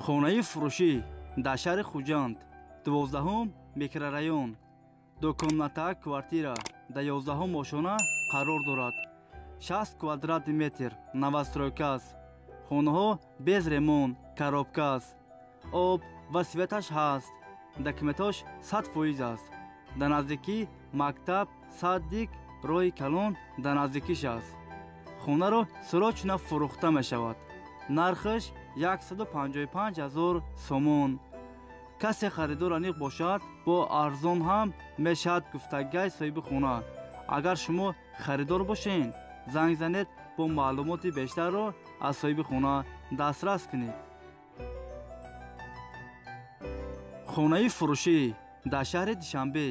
хонаи фурӯшӣ дар шаҳри Хуҷанд, 12-ум микрорайон, дукомната квартира дар 11-ум ошона қарор дорад. 60 квадратный метр новостройка аст. хонаҳо без ремонт, коробка аст. об ва светаш ҳаст. документош 100% аст. дар наздикӣ мактаб, саддик, роҳи калон дар наздикиш аст. хонаро срочно фурӯхта мешавад. нархаш 155 000 сомон. касе харидор аниқ бошад, бо арзон ҳам мешавад гуфтагиҳои соҳиби хона. агар шумо харидор бошед, занг занед, бо маълумоти бештарро аз соҳиби хона дастрас кунед. хонаи фурӯшӣ дар шаҳри Душанбе,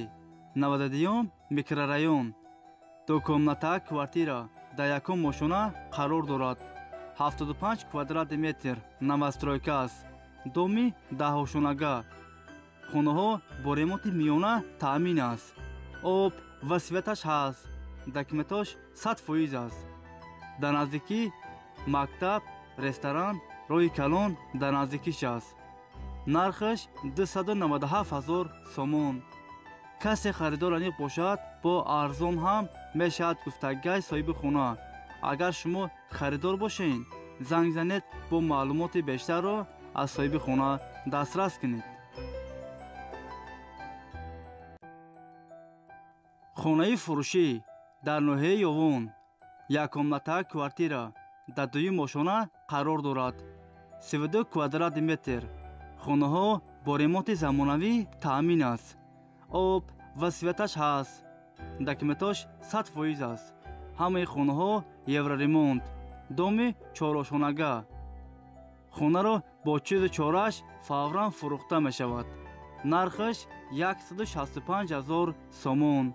92-ум микрорайон, дукомната квартира дар 1-ум ошона қарор дорад. 75 квадратный метр новостройка аст. доми 10 ошонага. хонаҳо бо ремонти миёна таъмин аст. об ва светаш ҳаст. документош 100% аст. дар наздикӣ мактаб, ресторан, роҳи калон дар наздикиш аст. нархаш 297 000 сомон. касе харидор аниқ бошад, бо арзон ҳам мешавад гуфтагиҳои соҳиби хона. агар шумо харидор бошед, занг занед, бо маълумоти бештарро аз соҳиби хона дастрас кунед. хонаи фурӯшӣ дар ноҳияи Ёвон, якомната квартира дар 2-ум ошона қарор дорад. 32 квадратный метр. хонаҳо бо ремонти замонавӣ таъмин аст. об ва светаш ҳаст. документош 100% аст. ҳамаи хонаҳо евроремонт. доми 4 ошонага. хонаро бо чизи чораш фавран фурӯхта мешавад. нархаш 165 000 сомон.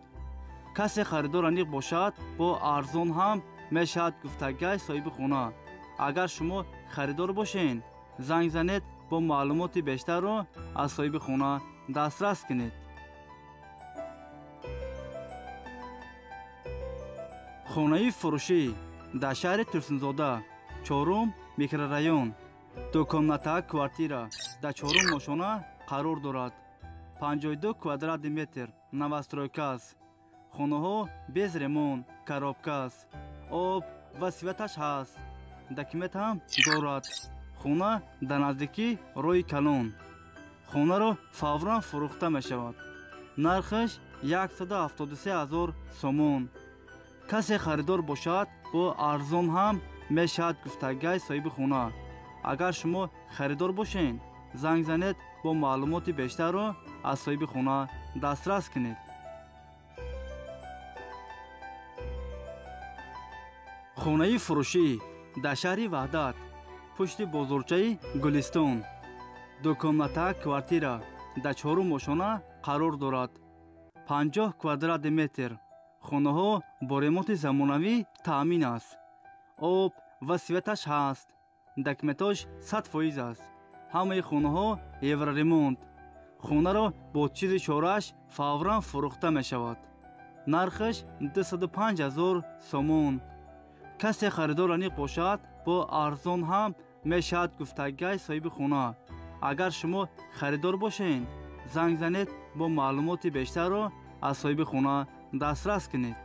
касе харидор аниқ бошад, бо арзон ҳам мешавад гуфтагиҳои соҳиби хона. агар шумо харидор бошед, занг занед, бо маълумоти бештарро аз соҳиби хона дастрас кунед. хонаи фурӯшӣ дар шаҳри Турсунзода, 4-ум микрорайон, дукомната квартира дар 4-ум ошона қарор дорад. 52 квадратный метр новостройка аст. хонаҳо без ремонт, коробка аст. об ва светаш ҳаст. документ ҳам дорад. хона дар наздикӣ роҳи калон. хонаро фавран фурӯхта мешавад. нархаш 173 000 сомон. касе харидор бошад, бо арзон ҳам мешавад гуфтагиҳои соҳиби хона. агар шумо харидор бошед, занг занед, бо маълумоти бештарро аз соҳиби хона дастрас кунед. хонаи фурӯшӣ дар шаҳри Ваҳдат, пушти бозорчаи Гулистон, дукомната квартира дар 4-ум ошона қарор дорад. 50 квадратный метр. хонаҳо бо ремонти замонавӣ таъмин аст. об ва светаш ҳаст. документош 100% аст. ҳамаи хонаҳо евроремонт. хонаро бо чизи чораш фавран фурӯхта мешавад. нархаш 205 000 сомон. касе харидор аниқ бошад, бо арзон ҳам мешавад гуфтагиҳои соҳиби хона. агар шумо харидор бошед, занг занед, бо маълумоти бештарро аз соҳиби хона дастрас кунед.